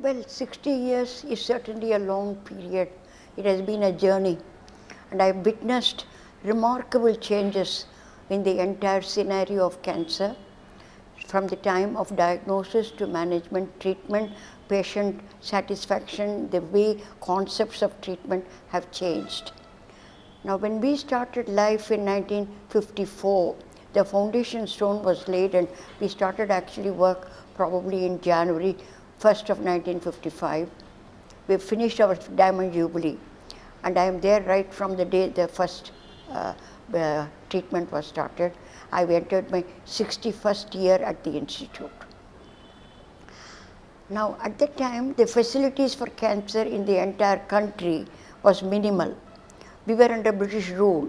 Well, 60 years is certainly a long period. It has been a journey, and I've witnessed remarkable changes in the entire scenario of cancer, from the time of diagnosis to management, treatment, patient satisfaction. The way concepts of treatment have changed. Now, when we started life in 1954, the foundation stone was laid, and we started actually work probably in January 1st of 1955. We finished our Diamond Jubilee, and I am there right from the day the first treatment was started. I entered my 61st year at the institute. Now, at that time, the facilities for cancer in the entire country was minimal. We were under British rule,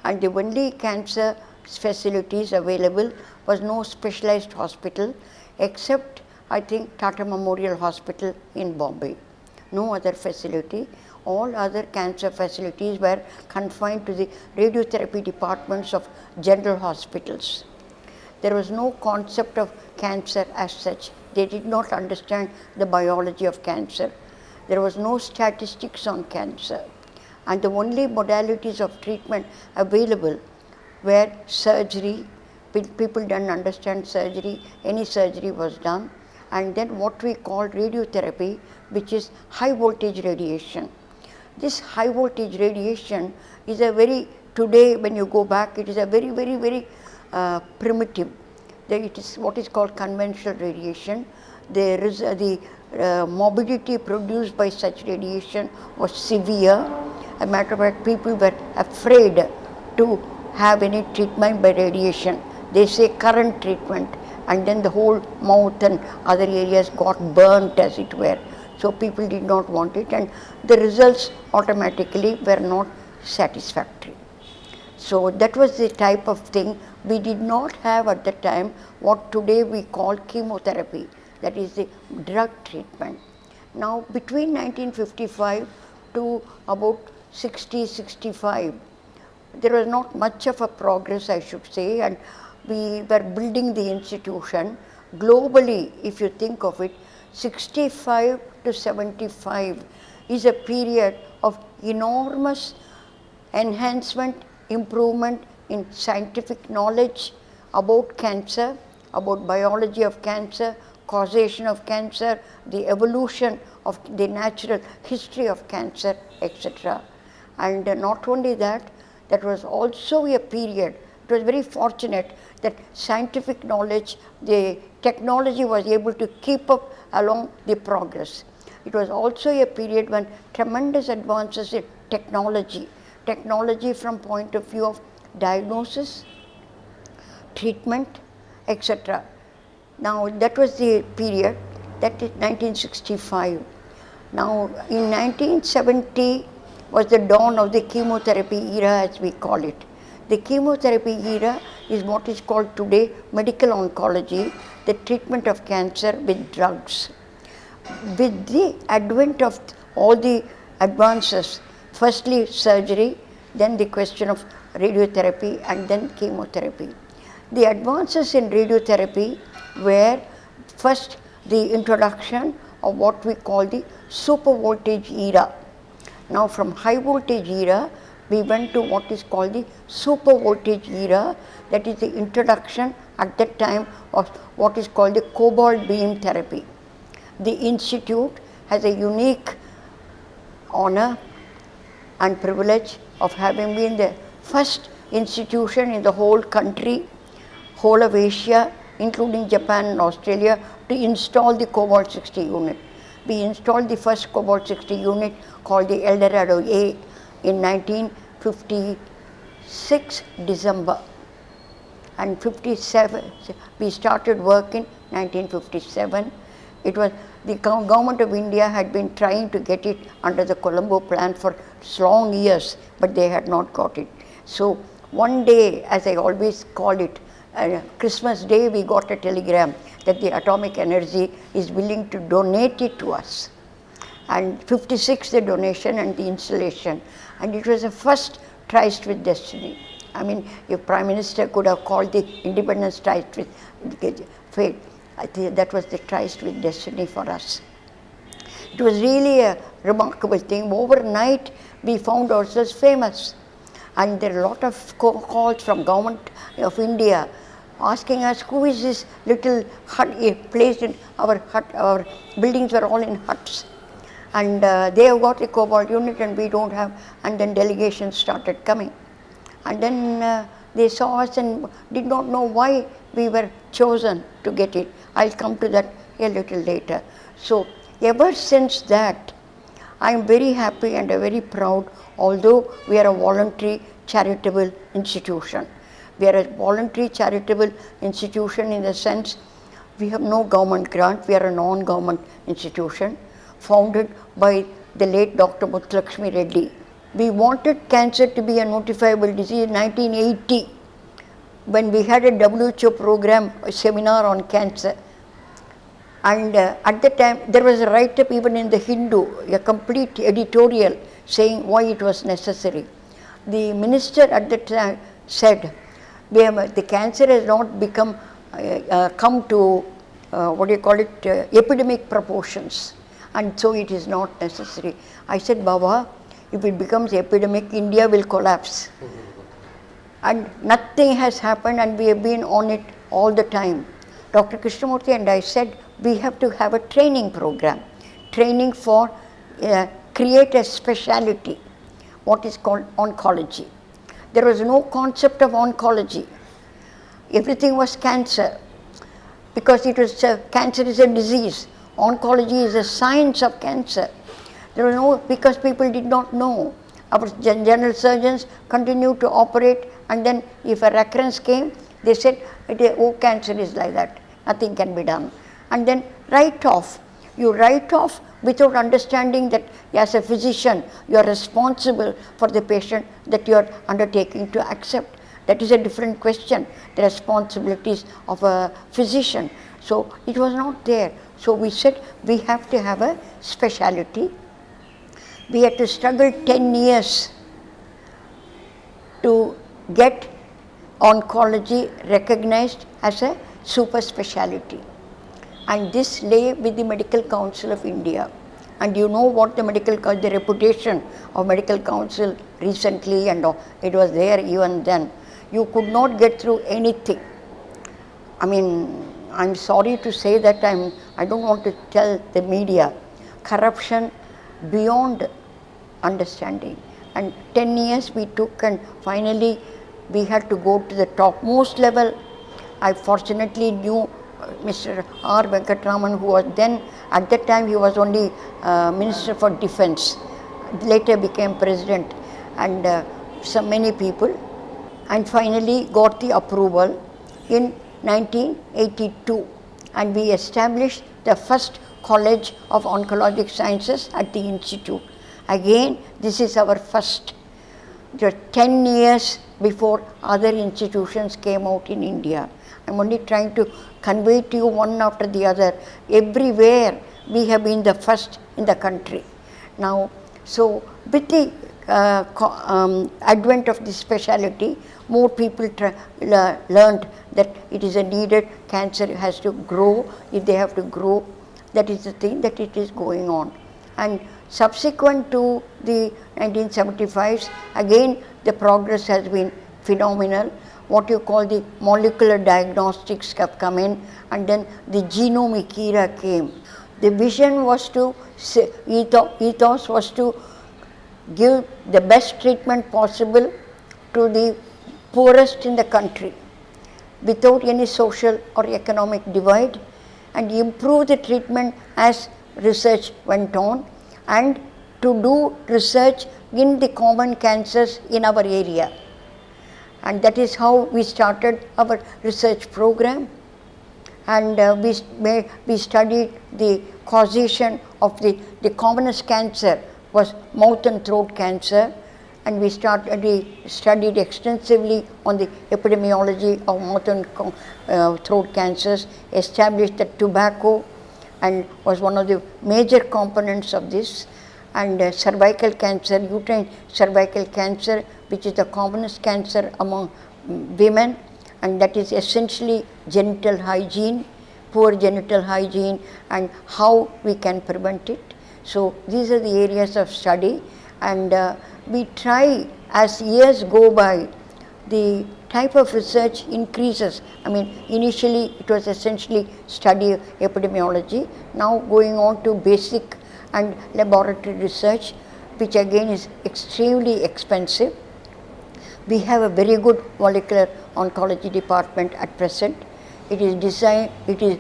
and the only cancer facilities available was no specialized hospital except, I think, Tata Memorial Hospital in Bombay. No other facility. All other cancer facilities were confined to the radiotherapy departments of general hospitals. There was no concept of cancer as such. They did not understand the biology of cancer. There was no statistics on cancer. And the only modalities of treatment available were surgery. People didn't understand surgery. Any surgery was done. And then what we call radiotherapy, which is high voltage radiation. This high voltage radiation is a very, today when you go back, it is a very primitive. It is what is called conventional radiation. There is the morbidity produced by such radiation was severe. As a matter of fact, people were afraid to have any treatment by radiation. They say current treatment, and then the whole mouth and other areas got burnt, as it were. So people did not want it, and the results automatically were not satisfactory. So that was the type of thing. We did not have at the time what today we call chemotherapy, that is the drug treatment. Now, between 1955 to about 60-65, there was not much of a progress, I should say, and we were building the institution. Globally, if you think of it, 65 to 75 is a period of enormous enhancement, improvement in scientific knowledge about cancer, about biology of cancer, causation of cancer, the evolution of the natural history of cancer, etc. And not only that, that was also a period, it was very fortunate that scientific knowledge, the technology was able to keep up along the progress. It was also a period when tremendous advances in technology from point of view of diagnosis, treatment, etc. Now, that was the period, that is 1965. Now, in 1970 was the dawn of the chemotherapy era, as we call it. The chemotherapy era is what is called today medical oncology, the treatment of cancer with drugs. With the advent of all the advances, firstly surgery, then the question of radiotherapy, and then chemotherapy. The advances in radiotherapy were first the introduction of what we call the super voltage era. Now, from high voltage era, we went to what is called the super voltage era, that is the introduction at that time of what is called the cobalt beam therapy. The institute has a unique honor and privilege of having been the first institution in the whole country, whole of Asia, including Japan and Australia, to install the cobalt 60 unit. We installed the first cobalt 60 unit called the Eldorado A in 1956 December, and 57 we started work in 1957. It was the government of India had been trying to get it under the Colombo plan for long years, but they had not got it. So one day, as I always call it, Christmas Day, we got a telegram that the Atomic Energy is willing to donate it to us. And 56 the donation and the installation. And it was the first Tryst with Destiny. I mean, if Prime Minister could have called the Independence Tryst with Fate, I think that was the Tryst with Destiny for us. It was really a remarkable thing. Overnight, we found ourselves famous. And there are a lot of calls from government of India asking us, who is this little hut placed in our hut? Our buildings were all in huts. And they have got a cobalt unit and we don't have. And then delegations started coming. And then they saw us and did not know why we were chosen to get it. I'll come to that a little later. So ever since that, I am very happy and very proud, although we are a voluntary charitable institution. We are a voluntary charitable institution in the sense we have no government grant, we are a non-government institution founded by the late Dr. Muthulakshmi Reddy. We wanted cancer to be a notifiable disease in 1980 when we had a WHO program, a seminar on cancer. And at the time, there was a write-up even in the Hindu, a complete editorial saying why it was necessary. The minister at the time said, the cancer has not become, come to, epidemic proportions, and so it is not necessary. I said, Baba, if it becomes epidemic, India will collapse. And nothing has happened and we have been on it all the time. Dr. Krishnamurthy and I said, we have to have a training program, training for, create a speciality, what is called oncology. There was no concept of oncology. Everything was cancer, because it was, cancer is a disease. Oncology is a science of cancer. There was no, because people did not know. Our general surgeons continued to operate, and then if a recurrence came, they said, oh, cancer is like that, nothing can be done. And then write off. You write off without understanding that as a physician, you are responsible for the patient that you are undertaking to accept. That is a different question, the responsibilities of a physician. So it was not there. So we said we have to have a speciality. We had to struggle 10 years to get oncology recognized as a super speciality. And this lay with the Medical Council of India. And you know what the the reputation of Medical Council recently, and it was there even then. You could not get through anything. I mean, I'm sorry to say that I don't want to tell the media. Corruption beyond understanding. And 10 years we took, and finally we had to go to the topmost level. I fortunately knew Mr. R. Venkatraman, who was then, at that time he was only Minister for Defence, later became President, and so many people, and finally got the approval in 1982, and we established the first College of Oncologic Sciences at the Institute. Again, this is our first. 10 years before other institutions came out in India. I'm only trying to convey to you one after the other. Everywhere we have been the first in the country. Now, so with the advent of this speciality, more people learned that it is a needed, cancer has to grow. If they have to grow, that is the thing that it is going on. And subsequent to the 1975s, again the progress has been phenomenal. What you call the molecular diagnostics have come in, and then the genomic era came. The vision was to, ethos was to give the best treatment possible to the poorest in the country without any social or economic divide, and improve the treatment as research went on, and to do research in the common cancers in our area. And that is how we started our research program. And we studied the causation of the commonest cancer was mouth and throat cancer, and we studied extensively on the epidemiology of mouth and throat cancers, established that tobacco and was one of the major components of this, and cervical cancer, uterine cervical cancer, which is the commonest cancer among women, and that is essentially genital hygiene, poor genital hygiene, and how we can prevent it. So these are the areas of study, and we try as years go by, the type of research increases. I mean, initially it was essentially study of epidemiology, now going on to basic and laboratory research, which again is extremely expensive. We have a very good molecular oncology department at present. It is designed, it is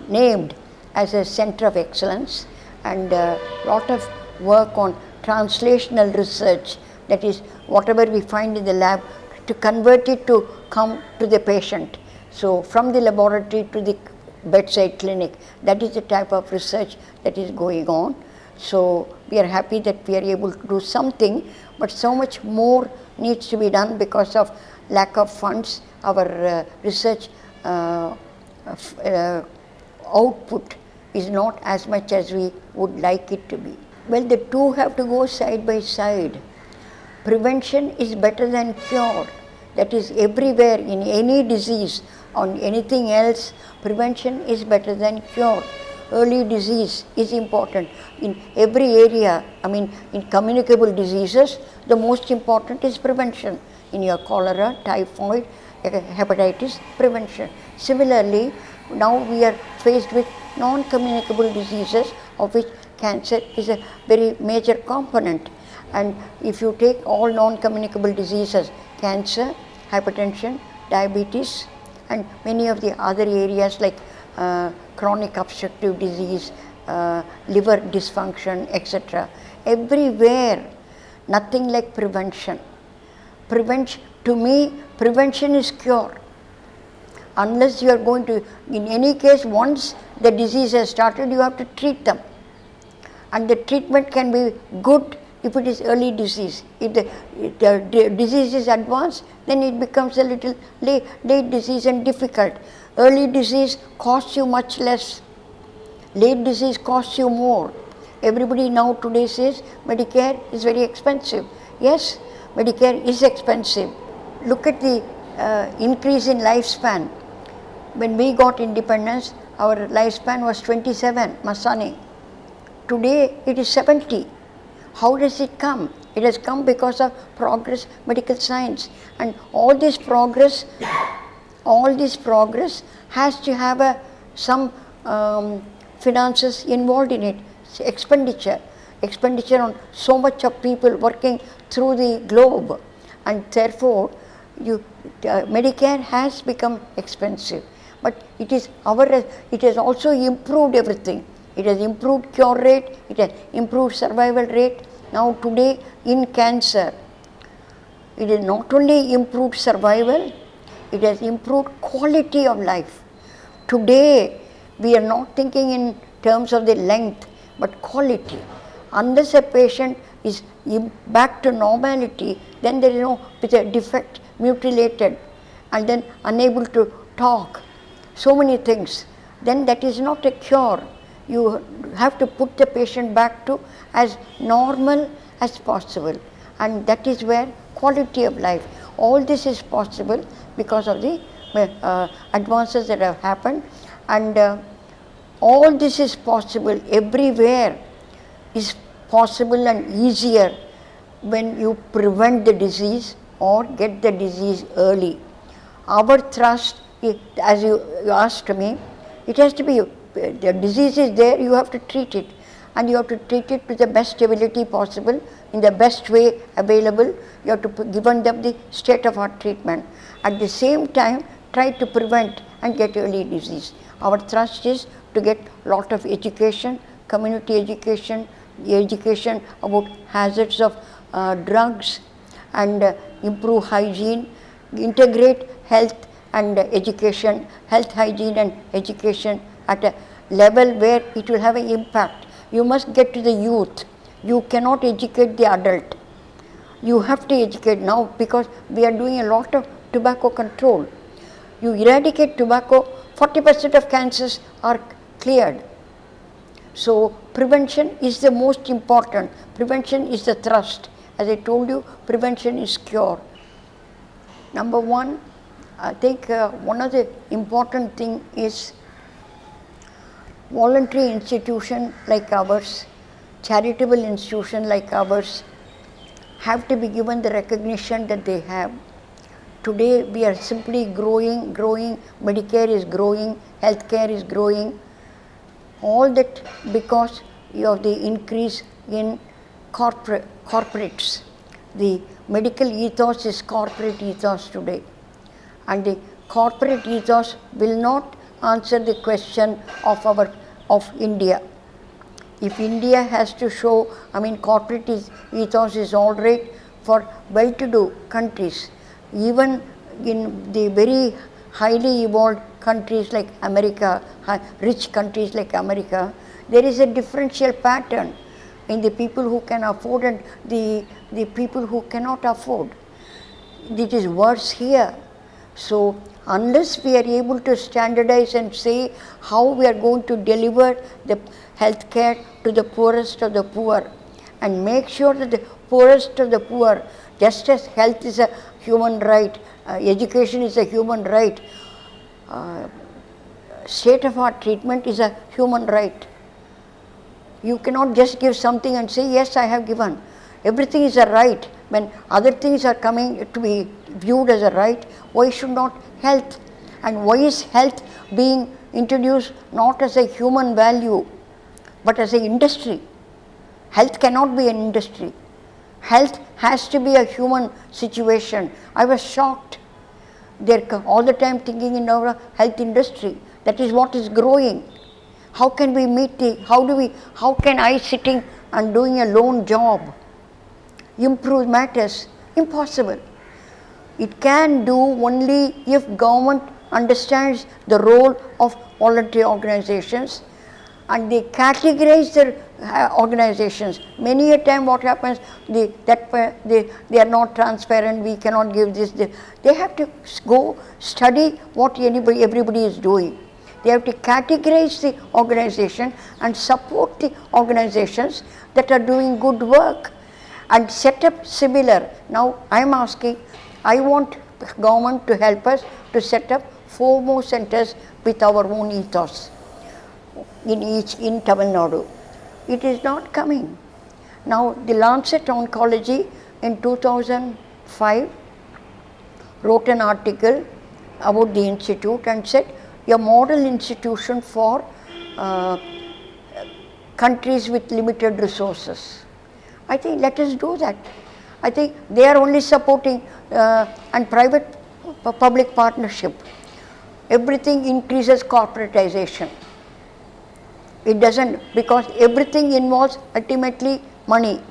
named as a center of excellence, and a lot of work on translational research, that is whatever we find in the lab, to convert it to come to the patient. So from the laboratory to the bedside clinic, that is the type of research that is going on. So we are happy that we are able to do something, but so much more needs to be done because of lack of funds. Our research output is not as much as we would like it to be. Well, the two have to go side by side. Prevention is better than cure. That is everywhere, in any disease, on anything else, prevention is better than cure. Early disease is important in every area. I mean, in communicable diseases, the most important is prevention. In your cholera, typhoid, hepatitis, prevention. Similarly, now we are faced with non-communicable diseases, of which cancer is a very major component. And if you take all non-communicable diseases, cancer, hypertension, diabetes, and many of the other areas like chronic obstructive disease, liver dysfunction, etc. Everywhere, nothing like prevention. To me, prevention is cure. Unless you are going to, in any case, once the disease has started, you have to treat them. And the treatment can be good if it is early disease. If the disease is advanced, then it becomes a little late disease and difficult. Early disease costs you much less. Late disease costs you more. Everybody now today says Medicare is very expensive. Yes, Medicare is expensive. Look at the increase in lifespan. When we got independence, our lifespan was 27, Masani. Today it is 70. How does it come? It has come because of progress, medical science, and all this progress has to have some finances involved in it. Expenditure on so much of people working through the globe, and therefore Medicare has become expensive. But it has also improved everything. It has improved cure rate, it has improved survival rate. Now today in cancer, it has not only improved survival, it has improved quality of life. Today, we are not thinking in terms of the length, but quality. Unless a patient is back to normality, then there is no, with a defect, mutilated, and then unable to talk, so many things, then that is not a cure. You have to put the patient back to as normal as possible, and that is where quality of life. All this is possible because of the advances that have happened, and all this is possible everywhere, is possible and easier when you prevent the disease or get the disease early. Our thrust, as you asked me, it has to be, the disease is there, you have to treat it, and you have to treat it to the best ability possible, in the best way available. You have to given them the state-of-art treatment. At the same time, try to prevent and get early disease. Our thrust is to get lot of education, community education, education about hazards of drugs, and improve hygiene, integrate health and education, health, hygiene and education at a level where it will have an impact. You must get to the youth. You cannot educate the adult. You have to educate now, because we are doing a lot of tobacco control. You eradicate tobacco, 40% of cancers are cleared. So prevention is the most important. Prevention is the thrust. As I told you, prevention is cure. Number one, I think one of the important thing is voluntary institution like ours charitable institution like ours have to be given the recognition that they have. Today we are simply growing, Medicare is growing, healthcare is growing, all that because of the increase in corporates. The medical ethos is corporate ethos today, and the corporate ethos will not answer the question of India. If India has to show, corporate ethos is all right for well-to-do countries, even in the very highly evolved countries like America, rich countries like America, there is a differential pattern in the people who can afford and the people who cannot afford. It is worse here. So unless we are able to standardize and say how we are going to deliver the health care to the poorest of the poor and make sure that the poorest of the poor, just as health is a human right, education is a human right, state-of-art treatment is a human right. You cannot just give something and say, yes, I have given. Everything is a right. When other things are coming to be viewed as a right, why should not health? And why is health being introduced not as a human value, but as an industry? Health cannot be an industry. Health has to be a human situation. I was shocked. They're all the time thinking in our health industry. That is what is growing. How can we meet how can I sitting and doing a lone job improve matters? Impossible. It can do only if government understands the role of voluntary organizations and they categorize their organizations. Many a time what happens, they are not transparent, we cannot give this. They have to go study what everybody is doing. They have to categorize the organization and support the organizations that are doing good work and set up similar. Now I am asking, I want government to help us to set up 4 more centers with our own ethos in Tamil Nadu. It is not coming. Now the Lancet Oncology in 2005 wrote an article about the institute and said, a model institution for countries with limited resources. I think let us do that. I think they are only supporting and private public partnership. Everything increases corporatization. It doesn't, because everything involves ultimately money.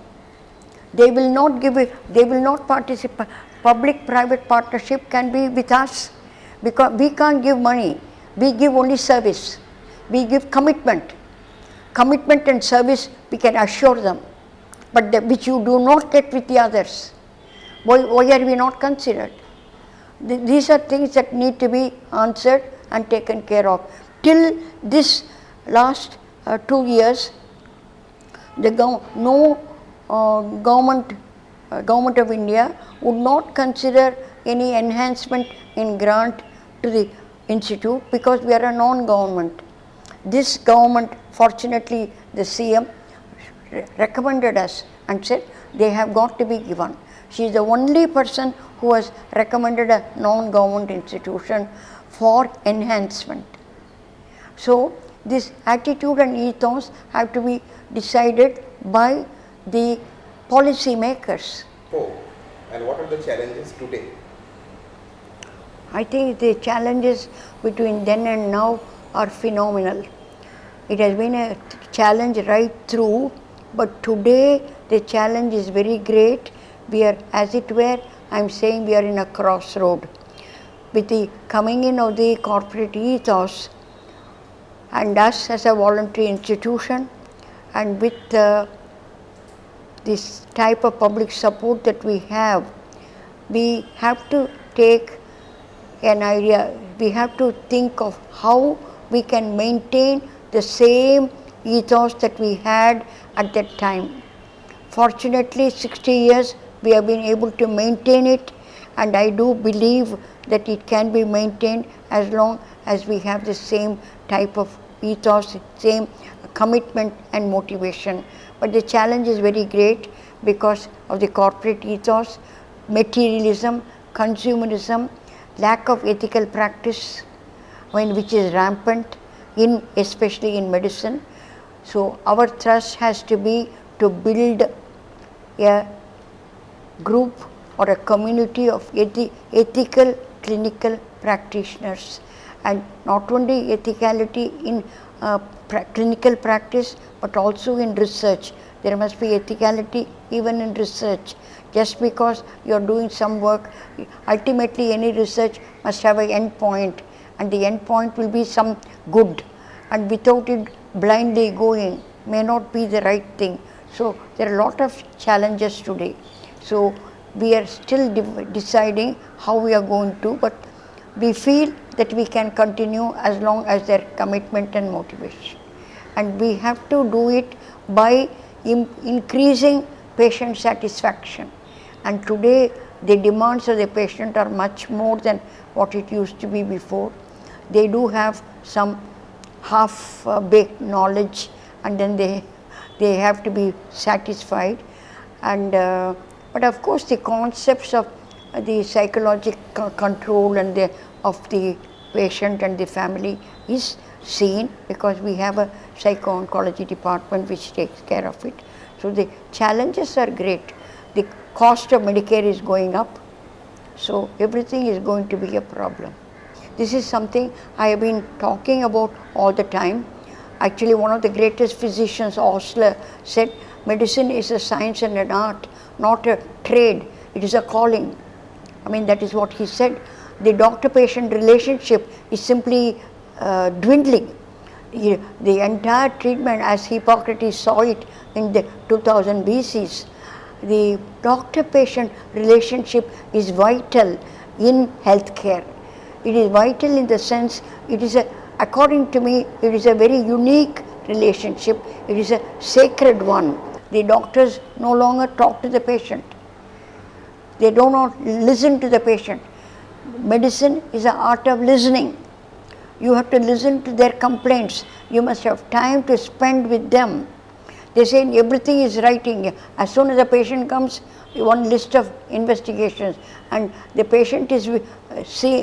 They will not give it, they will not participate. Public private partnership can be with us because we can't give money. We give only service. We give commitment. Commitment and service we can assure them, but which you do not get with the others. Why are we not considered? These are things that need to be answered and taken care of. Till this last 2 years, government of India would not consider any enhancement in grant to the institute because we are a non-government. This government, fortunately, the CM recommended us and said they have got to be given. She is the only person who has recommended a non-government institution for enhancement. So this attitude and ethos have to be decided by the policy makers. Oh, and what are the challenges today? I think the challenges between then and now are phenomenal. It has been a challenge right through, but today the challenge is very great. We are, as it were, I am saying we are in a crossroad. With the coming in of the corporate ethos and us as a voluntary institution, and with this type of public support that we have to take an idea, we have to think of how we can maintain the same ethos that we had at that time. Fortunately, 60 years we have been able to maintain it, and I do believe that it can be maintained as long as we have the same type of ethos, same commitment and motivation. But the challenge is very great because of the corporate ethos, materialism, consumerism, lack of ethical practice, which is rampant especially in medicine. So our thrust has to be to build a group or a community of ethical clinical practitioners, and not only ethicality in clinical practice but also in research. There must be ethicality even in research. Just because you are doing some work, ultimately any research must have an end point, and the end point will be some good, and without it blindly going may not be the right thing. So there are a lot of challenges today. So we are still deciding how we are going to, but we feel that we can continue as long as there commitment and motivation. And we have to do it by increasing patient satisfaction. And today the demands of the patient are much more than what it used to be before. They do have some half-baked knowledge, and then they have to be satisfied. And but of course the concepts of the psychological control and of the patient and the family is seen, because we have a psycho-oncology department which takes care of it. So the challenges are great. The cost of Medicare is going up, so everything is going to be a problem. This is something I have been talking about all the time. Actually, one of the greatest physicians, Osler, said medicine is a science and an art, not a trade. It is a calling. I mean, that is what he said. The doctor-patient relationship is simply dwindling. The entire treatment, as Hippocrates saw it in the 2000 BCs, the doctor-patient relationship is vital in healthcare. It is vital in the sense, according to me, it is a very unique relationship. It is a sacred one. The doctors no longer talk to the patient. They do not listen to the patient. Medicine is an art of listening. You have to listen to their complaints. You must have time to spend with them. They say everything is writing. As soon as the patient comes, one list of investigations, and the patient is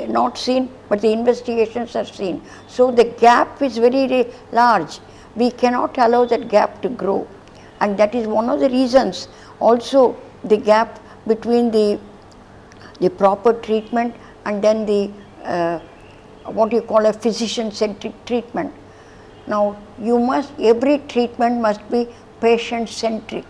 not seen, but the investigations are seen. So the gap is very large. We cannot allow that gap to grow, and that is one of the reasons. Also, the gap between the proper treatment and then the what you call a physician-centric treatment. Now, every treatment must be patient-centric.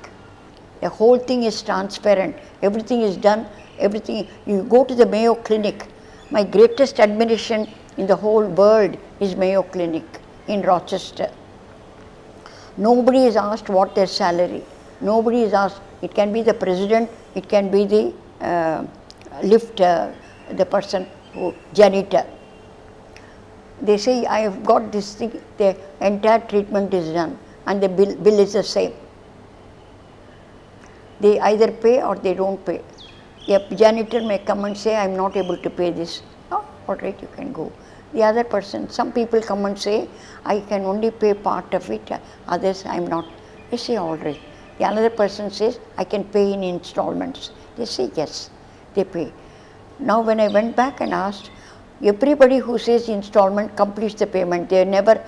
The whole thing is transparent. Everything is done. You go to the Mayo Clinic. My greatest admiration in the whole world is Mayo Clinic in Rochester. Nobody is asked what their salary. Nobody is asked. It can be the president. It can be the the person janitor. They say, I have got this thing, the entire treatment is done, and the bill is the same. They either pay or they don't pay. A janitor may come and say, I am not able to pay this. Oh, all right, you can go. The other person, some people come and say, I can only pay part of it, others I am not. They say, all right. The another person says, I can pay in installments. They say, yes, they pay. Now when I went back and asked, everybody who says installment completes the payment. They never,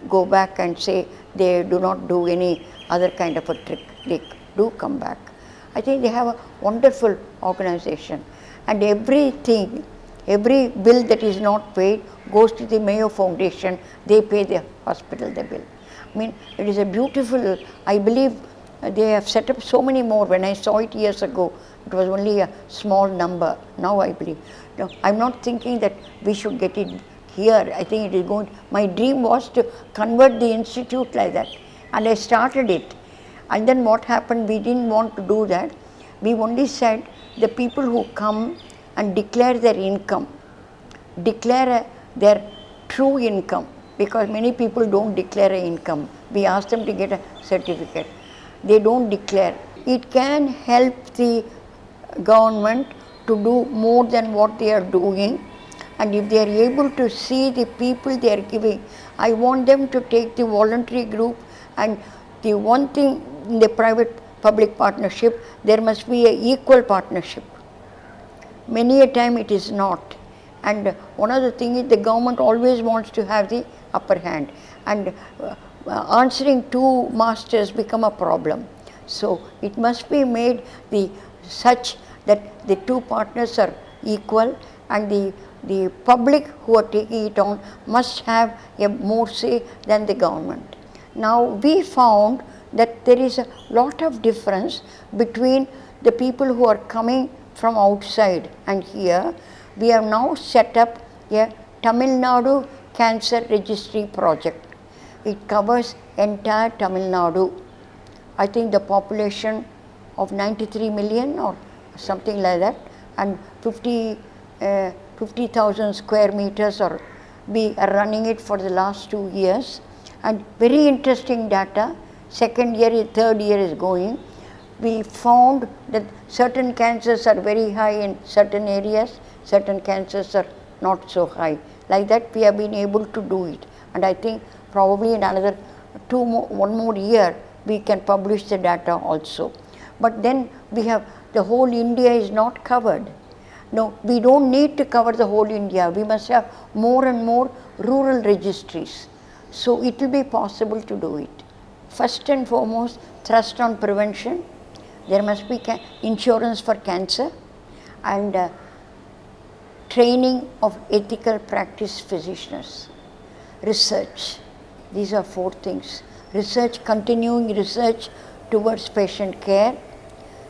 go back and say they do not do any other kind of a trick. They do come back. I think they have a wonderful organization, and every bill that is not paid goes to the Mayo Foundation. They pay the hospital the bill. It is a beautiful, I believe they have set up so many more. When I saw it years ago, it was only a small number. Now I believe. No, I'm not thinking that we should get it here. I think it is going. My dream was to convert the institute like that, and I started it. And then what happened? We didn't want to do that. We only said the people who come and declare their income, declare their true income, because many people don't declare an income. We ask them to get a certificate. They don't declare. It can help the government to do more than what they are doing, and if they are able to see the people they are giving, I want them to take the voluntary group and The one thing in the private-public partnership, there must be an equal partnership. Many a time it is not. And one of the things is the government always wants to have the upper hand. And answering two masters become a problem. So it must be made such that the two partners are equal, and the public who are taking it on must have a more say than the government. Now we found that there is a lot of difference between the people who are coming from outside and here. We have now set up a Tamil Nadu Cancer Registry project. It covers entire Tamil Nadu. I think the population of 93 million or something like that, and 50,000 square meters, or we are running it for the last 2 years, and very interesting data. Second year, third year is going. We found that certain cancers are very high in certain areas, certain cancers are not so high. Like that we have been able to do it, and I think probably in another one more year we can publish the data also. But then we have the whole India is not covered. No, we don't need to cover the whole India. We must have more and more rural registries. So it will be possible to do it. First and foremost, thrust on prevention. There must be insurance for cancer, and training of ethical practice physicians. Research. These are 4 things. Research, continuing research towards patient care,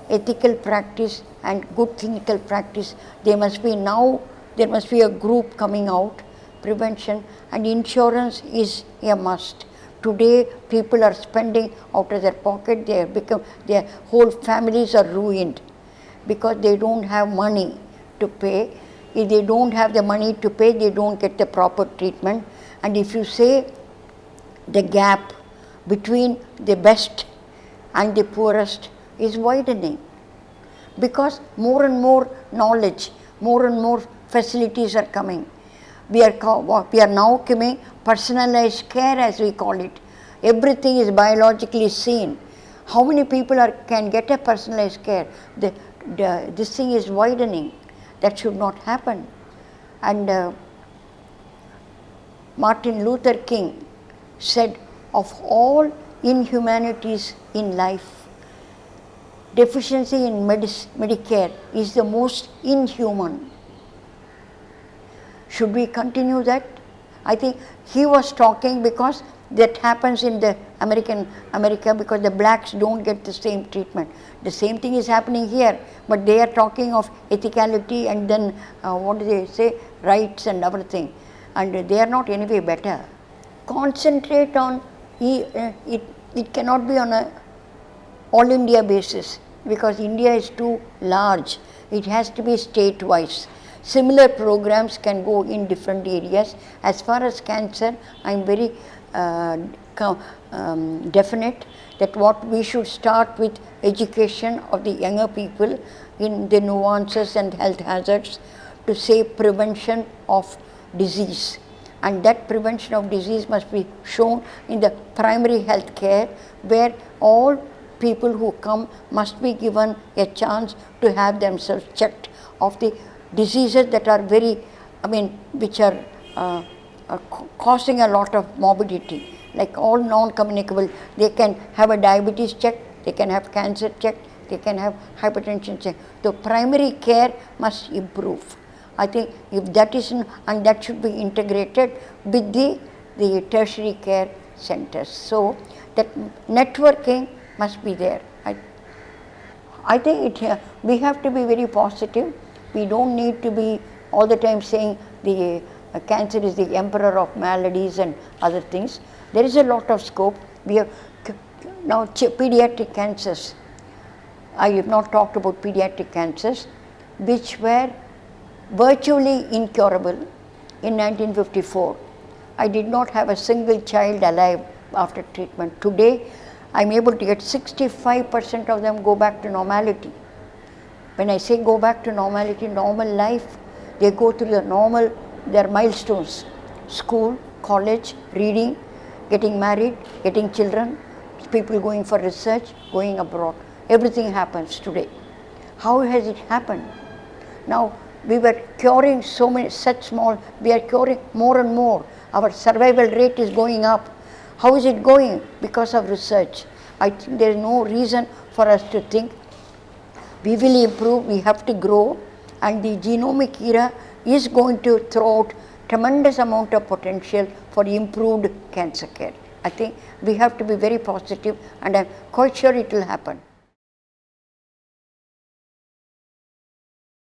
ethical practice and good clinical practice. There must be a group coming out. Prevention and insurance is a must. Today people are spending out of their pocket, their whole families are ruined because they don't have money to pay. If they don't have the money to pay, they don't get the proper treatment. And if you say the gap between the best and the poorest is widening, because more and more knowledge, more and more facilities are coming. We are now coming personalized care, as we call it. Everything is biologically seen. How many people can get a personalized care? This thing is widening. That should not happen. And Martin Luther King said, of all inhumanities in life, deficiency in Medicare is the most inhuman. Should we continue that? I think he was talking because that happens in the America because the blacks don't get the same treatment. The same thing is happening here, but they are talking of ethicality and then what do they say, rights and everything, and they are not anyway better. Concentrate on it cannot be on a all India basis because India is too large. It has to be state-wise. Similar programs can go in different areas. As far as cancer, I am very definite that what we should start with education of the younger people in the nuances and health hazards to say prevention of disease. And that prevention of disease must be shown in the primary health care, where all people who come must be given a chance to have themselves checked of the diseases that are which are causing a lot of morbidity, like all non-communicable. They can have a diabetes check, they can have cancer check, they can have hypertension check. The primary care must improve. I think if that is, and that should be integrated with the tertiary care centers. So that networking must be there. I think we have to be very positive. We don't need to be all the time saying the cancer is the emperor of maladies and other things. There is a lot of scope. We have now pediatric cancers. I have not talked about pediatric cancers, which were virtually incurable in 1954. I did not have a single child alive after treatment. Today, I am able to get 65% of them go back to normality. When I say go back to normality, normal life, they go through their milestones: school, college, reading, getting married, getting children, people going for research, going abroad. Everything happens today. How has it happened? Now, we were curing so many, such small, we are curing more and more. Our survival rate is going up. How is it going? Because of research. I think there is no reason for us to think we will improve, we have to grow, and the genomic era is going to throw out tremendous amount of potential for improved cancer care. I think we have to be very positive, and I'm quite sure it will happen.